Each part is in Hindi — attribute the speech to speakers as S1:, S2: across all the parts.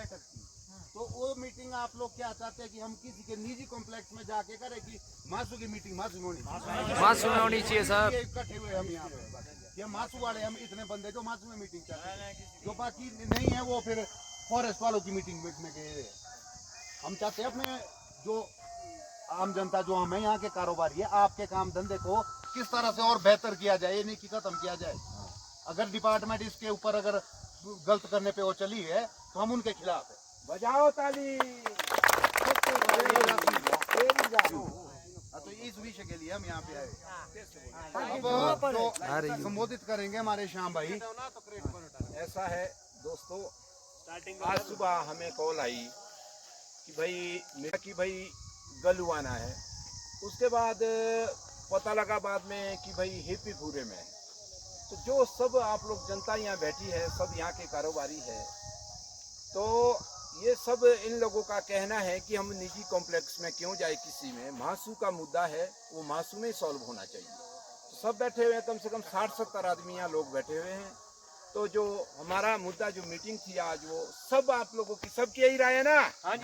S1: बैठक की, तो वो मीटिंग आप लोग क्या चाहते हैं कि हम किसी के निजी कॉम्प्लेक्स में जाके करें कि मासू की मीटिंग मासू में होनी चाहिए?
S2: मासू में होनी चाहिए सर।
S1: इकट्ठे हुए हम यहाँ पे कि हम मासू वाले, हम इतने बंदे जो मासू में मीटिंग चाहते हैं, जो बाकी नहीं है वो फिर फॉरेस्ट वालों की मीटिंग में गए। हम चाहते हैं अपने जो आम जनता जो हमें यहाँ के कारोबारी है, आपके काम धंधे को किस तरह से और बेहतर किया जाए, ये नहीं कि खत्म किया जाए। अगर डिपार्टमेंट इसके ऊपर अगर गलत करने पे वो चली है तो हम उनके खिलाफ है।
S3: बजाओ ताली।
S1: तो इस विषय के लिए हम यहाँ पे आए। अब जो संबोधित करेंगे हमारे श्याम भाई।
S3: ऐसा है दोस्तों, आज सुबह हमें कॉल आई कि भाई गलू आना है। उसके बाद पता लगा बाद में कि भाई हिप्पी पूरे में। तो जो सब आप लोग जनता यहाँ बैठी है, सब यहाँ के कारोबारी है, तो ये सब इन लोगों का कहना है कि हम निजी कॉम्प्लेक्स में क्यों जाए। किसी में मासू का मुद्दा है, वो मासू में सॉल्व होना चाहिए। तो सब बैठे हुए हैं, कम से कम 60-70 आदमी यहाँ लोग बैठे हुए हैं। तो जो हमारा मुद्दा जो मीटिंग थी आज, वो सब आप लोगों की सबकी यही राय है ना? तो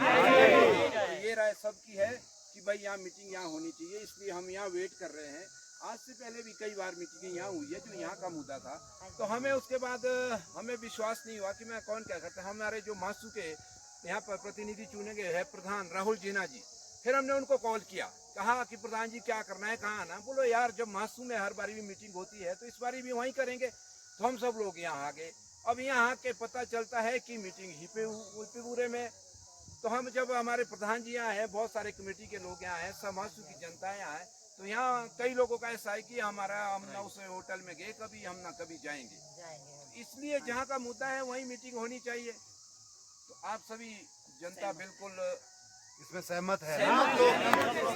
S3: ये राय सबकी है कि भाई यहाँ मीटिंग यहाँ होनी चाहिए। इसलिए हम यहाँ वेट कर रहे हैं। आज से पहले भी कई बार मीटिंग यहाँ हुई है जो यहाँ का मुद्दा था। तो हमें उसके बाद हमें विश्वास नहीं हुआ कि मैं कौन क्या करता। हमारे जो मासू के यहाँ पर प्रतिनिधि चुने गए हैं प्रधान राहुल जीना जी, फिर हमने उनको कॉल किया, कहा कि प्रधान जी क्या करना है, कहाँ आना। बोलो यार जब मासू में हर बारी भी मीटिंग होती है तो इस बारी भी वहीं करेंगे। तो हम सब लोग यहाँ आ गए। अब यहाँ आके पता चलता है कि मीटिंग हिप्पीपुरे में। तो हम जब हमारे प्रधान जी यहाँ है, बहुत सारे कमेटी के लोग यहाँ हैं, सब मासू की जनता यहाँ है, तो यहाँ कई लोगों का ऐसा है कि हम ना उस होटल में गए कभी, हम ना कभी जाएंगे। इसलिए जहाँ का मुद्दा है वहीं मीटिंग होनी चाहिए। तो आप सभी जनता बिल्कुल
S1: इसमें सहमत है। आप लोग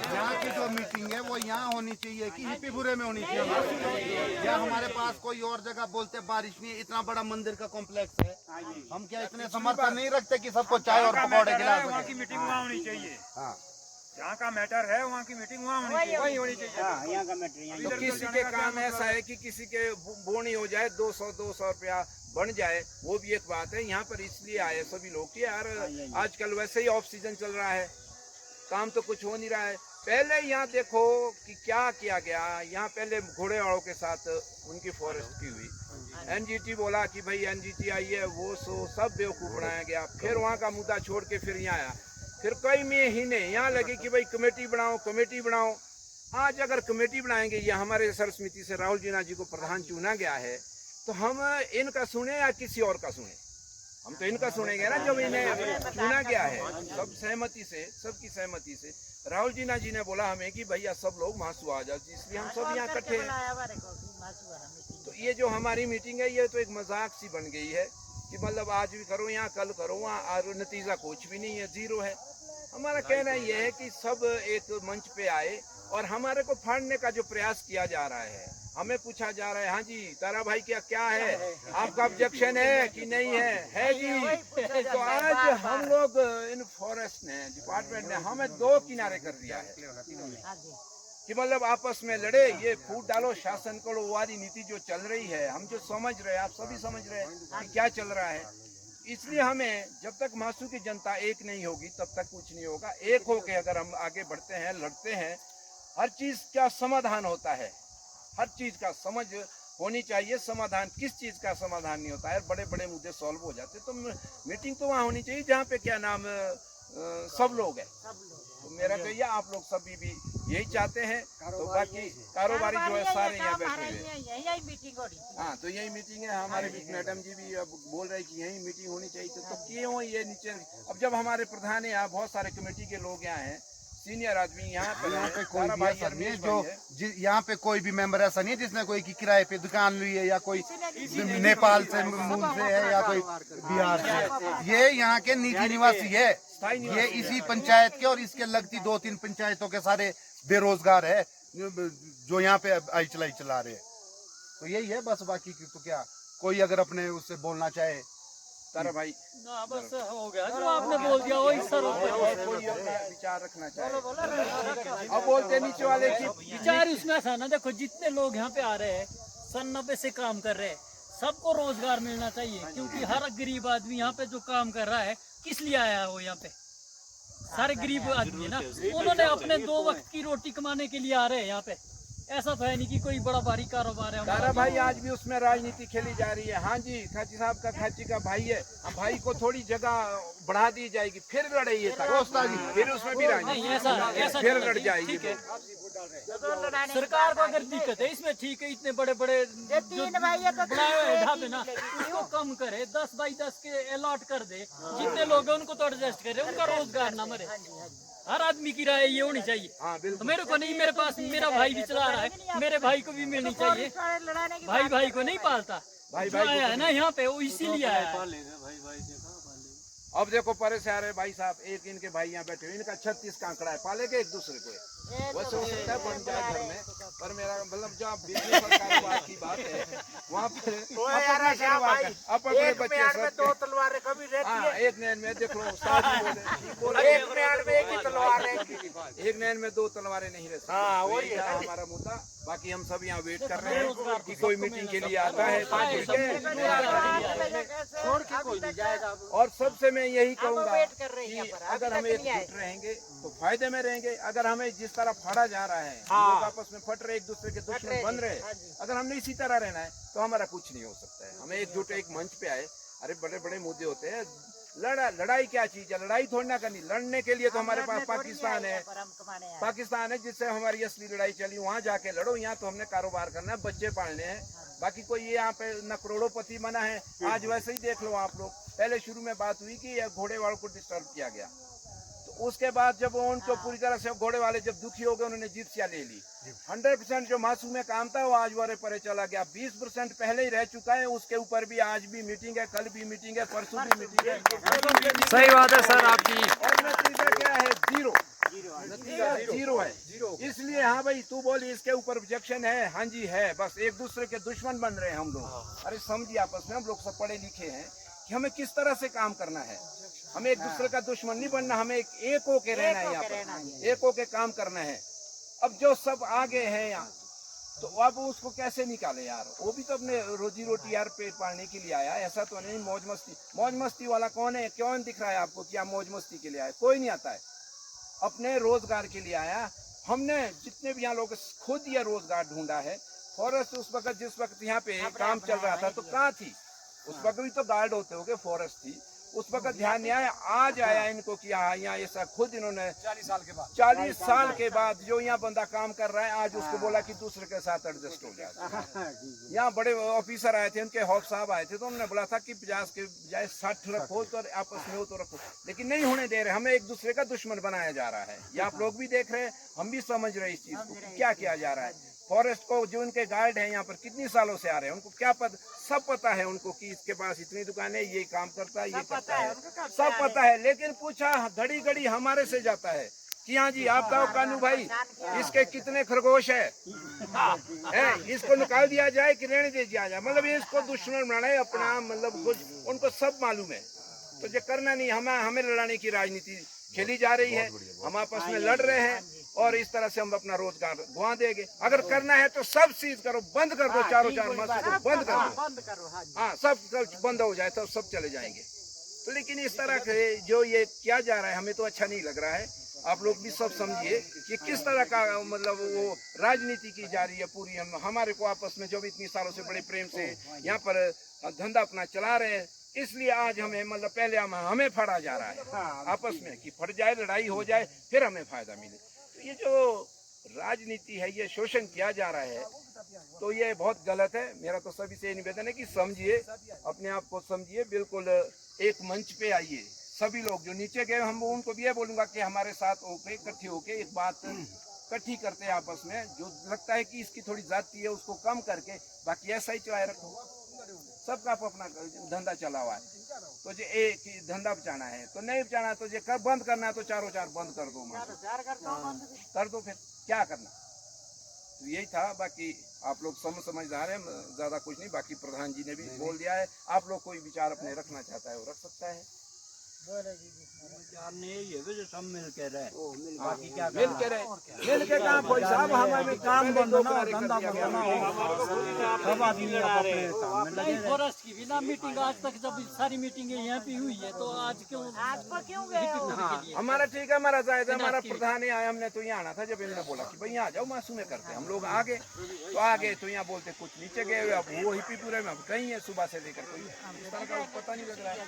S1: यहाँ की जो मीटिंग है वो यहाँ होनी चाहिए कि हिप्पीपुरे में होनी चाहिए, या हमारे पास कोई और जगह बोलते बारिश नहीं, इतना बड़ा मंदिर का कॉम्प्लेक्स है, हम क्या इतने समर्थन नहीं रखते कि सबको चाय और पकौड़े खिला सके?
S4: वहाँ की मीटिंग वहाँ होनी चाहिए।
S1: हाँ,
S4: जहाँ का मैटर है वहाँ की मीटिंग वहाँ होनी चाहिए।
S3: यहाँ का मैटर। तो किसी के काम ऐसा है कि किसी के बोनी हो जाए 200 रुपया बन जाए, वो भी एक बात है। यहाँ पर इसलिए आए सभी लोग कि यार आजकल वैसे ही ऑफ सीजन चल रहा है, काम तो कुछ हो नहीं रहा है। पहले यहाँ देखो कि क्या किया गया। यहाँ पहले घोड़े वालों के साथ उनकी फॉरेस्ट की हुई। एनजीटी बोला कि भाई एनजीटी आई है, वो सब बेवकूफ बनाया गया। फिर वहाँ का मुद्दा छोड़ के फिर यहाँ आया। फिर कई महीने यहाँ लगे कि भाई कमेटी बनाओ कमेटी बनाओ। आज अगर कमेटी बनाएंगे, ये हमारे सर समिति से राहुल जीना जी को प्रधान चुना गया है, तो हम इनका सुने या किसी और का सुने? हम तो इनका सुनेंगे ना, जब इन्हें चुना गया है सब सहमति से, सबकी सहमति से। राहुल जीना जी ने बोला हमें कि भैया सब लोग मासू आ जाओ, इसलिए हम सब यहाँ इकट्ठे हैं। तो ये जो हमारी मीटिंग है ये तो एक मजाक सी बन गई है कि मतलब आज भी करो यहाँ, कल करो वहाँ, और नतीजा कुछ भी नहीं है, जीरो है। हमारा कहना ये है कि सब एक मंच पे आए, और हमारे को फाड़ने का जो प्रयास किया जा रहा है, हमें पूछा जा रहा है, हाँ जी तारा भाई क्या है, आपका ऑब्जेक्शन है कि नहीं है जी। तो आज हम लोग इन फॉरेस्ट ने, डिपार्टमेंट ने हमें दो किनारे कर दिया है कि मतलब आपस में लड़े, ये फूट डालो शासन करो वाली नीति जो चल रही है। हम जो समझ रहे हैं, आप सभी समझ रहे हैं कि क्या चल रहा है। इसलिए हमें जब तक मासू की जनता एक नहीं होगी तब तक कुछ नहीं होगा। एक होके अगर हम आगे बढ़ते हैं, लड़ते हैं, हर चीज का समाधान होता है, हर चीज का समझ होनी चाहिए। समाधान किस चीज का समाधान नहीं होता है, बड़े बड़े मुद्दे सॉल्व हो जाते। तो मीटिंग तो वहाँ होनी चाहिए जहाँ पे क्या नाम सब लोग हैं। तो मेरा कहिए आप लोग सभी भी यही चाहते हैं। तो बाकी कारोबारी जो है सारे यहाँ बैठे हुए हैं। हाँ, तो यही मीटिंग है। हमारे मैडम जी भी अब बोल रहे हैं कि यही मीटिंग होनी चाहिए। तो क्यों ये नीचे, अब जब हमारे प्रधान है यहाँ, बहुत सारे कमेटी के लोग यहाँ हैं, सीनियर आदमी यहाँ पे
S1: कोई भी ऐसा नहीं है जो यहाँ पे कोई भी मेंबर ऐसा नहीं है जिसने कोई की किराए पे दुकान ली है, या कोई नेपाल से मूल से है, या कोई बिहार से। ये यहाँ के निजी निवासी है, ये इसी पंचायत के और इसके लगती 2-3 पंचायतों के सारे बेरोजगार है जो यहाँ पे आई चलाई चला रहे हैं। तो यही है बस, बाकी की तो क्या, कोई अगर अपने उससे बोलना चाहे।
S3: तारा भाई
S2: ना बस हो गया जो आपने बोल दिया वही सर।
S3: कोई अपना विचार रखना चाहिए। अब बोलते नीचे वाले की
S2: विचार उसमें ऐसा ना, देखो जितने लोग यहाँ पे आ रहे हैं 90 से काम कर रहे हैं, सबको रोजगार मिलना चाहिए, क्योंकि हर गरीब आदमी यहाँ पे जो काम कर रहा है किस लिए आया है वो यहाँ पे, सारे गरीब आदमी है ना, उन्होंने अपने 2 वक्त की रोटी कमाने के लिए आ रहे हैं यहाँ पे। ऐसा तो है नहीं कि कोई बड़ा भारी कारोबार है
S3: तारा भाई आज भी उसमें राजनीति खेली जा रही है। हाँ जी, खाची साहब का खाची का भाई है, अब भाई को थोड़ी जगह बढ़ा दी जाएगी, फिर लड़ाई है, फिर उसमें भी राजनीति फिर लड़ जाएगी।
S2: सरकार को अगर दिक्कत है इसमें, ठीक है, इतने बड़े बड़े जो बनाए हुए ढाबे ना, उसको कम करे, 10 बाई 10 के अलॉट कर दे, जितने लोग हैं उनको तो एडजस्ट करे, उनका रोजगार ना मरे। हर आदमी की राय ये होनी चाहिए। तो मेरे को नहीं, मेरे पास मेरा भाई भी चला रहा है, मेरे भाई को भी मिलनी चाहिए। भाई भाई को नहीं पालता, भाई आया है ना यहाँ पे वो इसीलिए आया है।
S3: अब देखो परे से आ रहे भाई साहब, एक इनके भाई यहाँ बैठे हुए, इनका 36 कांकड़ा है, पालेंगे एक दूसरे को, वैसे हो सकता है बन जाए घर में, पर मेरा मतलब जो आप बिजनेस और कारोबार की बात है वहाँ पर अपने बच्चे सब 2 तलवारें कभी रहती है, एक नैन में देख लो, एक नैन में 2 तलवारें नहीं रहती। हाँ वही है हमारा मुद्दा। बाकी हम सब यहाँ वेट कर रहे हैं कि कोई मीटिंग के लिए आता है और सबसे मैं यही कहूँगा कि अगर हम एकजुट रहेंगे तो फायदे में रहेंगे। अगर हमें जिस तरह फाड़ा जा रहा है, लोग आपस में फट रहे, एक दूसरे के दुश्मन बन रहे, अगर हमने इसी तरह रहना है तो हमारा कुछ नहीं हो सकता है। हमें एकजुट एक मंच पे आए, अरे बड़े बड़े मुद्दे होते हैं, लड़ाई क्या चीज है, लड़ाई थोड़ी ना करनी, लड़ने के लिए तो हमारे पास पाकिस्तान है जिससे हमारी असली लड़ाई चली, वहाँ जाके लड़ो। यहाँ तो हमने कारोबार करना है, बच्चे पालने हैं, बाकी कोई ये यहाँ पे न करोड़ोंपति बना है। आज वैसे ही देख लो आप लोग, पहले शुरू में बात हुई कि घोड़े वालों को डिस्टर्ब किया गया, तो उसके बाद जब उनको पूरी तरह से घोड़े वाले जब दुखी हो गए, उन्होंने जित्सिया ले ली। 100% जो मासूम में काम था वो आज वरे परे चला गया। 20% पहले ही रह चुका है, उसके ऊपर भी आज भी मीटिंग है, कल भी मीटिंग है, परसों भी मीटिंग है।
S2: सही बात है सर आपकी।
S3: और नतीजा क्या है? जीरो, नतीजा जीरो है। इसलिए हाँ भाई तू बोली इसके ऊपर ऑब्जेक्शन है, हाँ जी है, बस एक दूसरे के दुश्मन बन रहे हैं हम लोग। अरे समझिए आपस में, हम लोग सब पढ़े लिखे हैं कि हमें किस तरह से काम करना है, हमें एक दूसरे का दुश्मन नहीं बनना, हमें एक होके रहना है, यहाँ पर एक होके काम करना है। अब जो सब आगे हैं यहाँ, तो अब उसको कैसे निकाले यार? वो भी तो अपने रोजी रोटी यार पेट पालने के लिए आया, ऐसा तो नहीं मौज मस्ती वाला कौन है? कौन दिख रहा है आपको क्या मौज मस्ती के लिए आया? कोई नहीं आता है, अपने रोजगार के लिए आया। हमने जितने भी यहाँ लोग खुद ये रोजगार ढूंढा है। फॉरेस्ट उस वक्त, जिस वक्त यहाँ पे काम चल रहा था तो कहाँ थी? उस वक्त भी तो गार्ड होते होगे, फॉरेस्ट थी, उस वक्त ध्यान नहीं आया। आज आया इनको कि हाँ यहाँ ऐसा, खुद इन्होंने 40 साल के बाद जो यहाँ बंदा काम कर रहा है, आज उसको बोला कि दूसरे के साथ एडजस्ट हो जाए। यहाँ बड़े ऑफिसर आए थे, उनके हॉफ साहब आए थे, तो उन्होंने बोला था कि 50 के बजाय 60 रखो, तो आपस में हो तो रखो, लेकिन नहीं होने दे रहे। हमें एक दूसरे का दुश्मन बनाया जा रहा है, ये आप लोग भी देख रहे हैं, हम भी समझ रहे हैं इस चीज को क्या किया जा रहा है। फॉरेस्ट को जो उनके गार्ड हैं यहाँ पर कितनी सालों से आ रहे हैं, उनको क्या सब पता है उनको कि इसके पास इतनी दुकान है, ये काम करता है, ये करता है, सब पता है। लेकिन पूछा घड़ी घड़ी हमारे से जाता है कि हाँ जी आप बताओ कानू भाई, इसके कितने खरगोश है, इसको निकाल दिया जाए कि रहने दे दिया जाए? मतलब इसको दुश्मन बनाना है अपना, मतलब कुछ उनको सब मालूम है। तो ये करना नहीं, हमें लड़ाने की राजनीति खेली जा रही है, हम आपस में लड़ रहे हैं और इस तरह से हम अपना रोजगार गुआ देंगे। अगर करना है तो सब चीज करो, बंद कर दो, चारों चार मस्जिद बंद करो, हाँ सब बंद हो जाए तो सब चले जाएंगे। तो लेकिन इस तरह के जो ये किया जा रहा है हमें तो अच्छा नहीं लग रहा है। आप लोग भी सब समझिए कि किस तरह का मतलब वो राजनीति की जा रही है पूरी। हमारे को आपस में जो भी इतनी सालों से बड़े प्रेम से यहाँ पर धंधा अपना चला रहे हैं, इसलिए आज हमें मतलब पहले हमें फाड़ा जा रहा है आपस में कि फट जाए, लड़ाई हो जाए, फिर हमें फायदा मिले। तो ये जो राजनीति है, ये शोषण किया जा रहा है, तो ये बहुत गलत है। मेरा तो सभी से निवेदन है कि समझिए, अपने आप को समझिए, बिल्कुल एक मंच पे आइए। सभी लोग जो नीचे गए, हम उनको भी ये बोलूंगा कि हमारे साथ होके इकट्ठे होके एक बात इकट्ठी करते हैं आपस में। जो लगता है कि इसकी थोड़ी जाती है उसको कम करके, बाकी ऐसा ही चलाए रखो। सबका अपना धंधा चला हुआ है, तो जो एक ही धंधा बचाना है तो नहीं बचाना, तो जो बंद करना है तो चारों चार बंद कर दो, कर दो, फिर क्या करना। तो यही था। बाकी आप लोग समझदार हैं, ज्यादा कुछ नहीं। बाकी प्रधान जी ने भी बोल दिया है, आप लोग कोई विचार अपने रखना चाहता है वो रख सकता है। मिल के काम कोई साहब हमारे काम बंद ना धंधा
S2: फॉरेस्ट की बिना मीटिंग आज तक जब सारी मीटिंगें यहाँ पे हुई है तो आज क्यों गए?
S3: हमारा ठीक है, हमारा जायदा हमारा प्रधान ही आया, हमने तो यहाँ आना था जब इन्होंने बोला कि भाई यहाँ आ जाओ मासूमे करते, हम लोग आगे तो आगे तो यहाँ बोलते कुछ नीचे गए हुए, अब वो हिपी पूरे में कहीं है सुबह से लेकर कोई इस तरह का पता नहीं लग रहा है।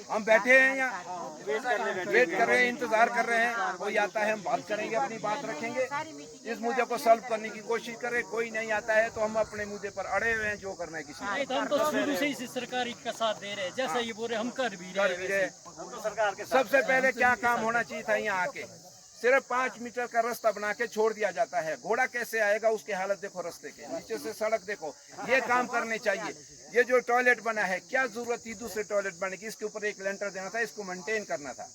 S3: हम बैठे हैं यहाँ वेट कर रहे हैं, इंतजार कर रहे हैं, कोई आता है हम बात करेंगे, अपनी बात रखेंगे, इस मुद्दे को सॉल्व करने की कोशिश करें। कोई नहीं आता है तो हम अपने मुद्दे पर अड़े हुए हैं, जो करना है किसी
S2: नहीं, तो हम तो शुरू से इसी सरकारी का साथ दे रहे हैं, जैसा ये बोल रहे हम कर भी रहे हैं।
S3: सबसे पहले क्या काम होना चाहिए था, यहाँ आके सिर्फ 5 मीटर का रास्ता बना के छोड़ दिया जाता है, घोड़ा कैसे आएगा उसकी हालत देखो, रास्ते के नीचे से सड़क देखो, ये काम करने चाहिए। ये जो टॉयलेट बना है क्या जरूरत थी दूसरे टॉयलेट बनने की, इसके ऊपर एक लेंटर देना था, इसको मेंटेन करना था,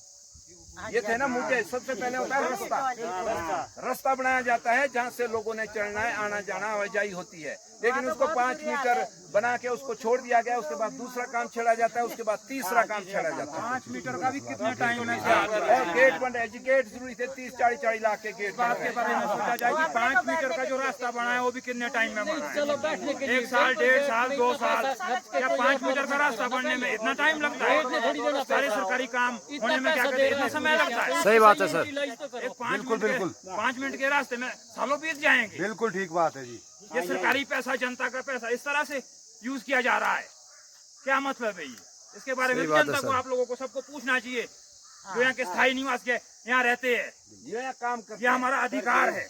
S3: ये थे ना मुद्दे। सबसे पहले होता है रास्ता बनाया जाता है जहाँ से लोगों ने चलना है, आना जाना आवाजाही होती है, लेकिन उसको 5 मीटर बना के उसको छोड़ दिया गया, उसके बाद दूसरा काम छेड़ा जाता है, उसके बाद तीसरा काम छेड़ा जाता है।
S4: 5 मीटर का भी कितना टाइम है
S3: और गेट बन रहे हैं, गेट जरूरी थे, 30-40 लाख के गेट
S4: बात के बारे में सोचा जाए कि 5 मीटर का जो रास्ता बना है वो भी कितने टाइम में बना
S2: चलो बैठने के
S4: है?
S2: लिए
S4: 1 साल, 1.5 साल, 2 साल, क्या 5 मीटर का रास्ता बनने में इतना टाइम लगता है? सारे सरकारी काम होने में क्या कहते हैं इतना समय लगता है?
S1: सही बात है सर,
S4: एक 5 मिनट के रास्ते में सालों बीत जाएंगे।
S1: बिल्कुल ठीक बात है जी।
S4: ये सरकारी पैसा, जनता का पैसा इस तरह से यूज किया जा रहा है, क्या मतलब है ये? इसके बारे में जनता को, आप लोगों को सबको पूछना चाहिए, जो यहाँ के स्थायी निवासी यहाँ रहते हैं,
S3: ये काम कर,
S4: ये हमारा अधिकार है।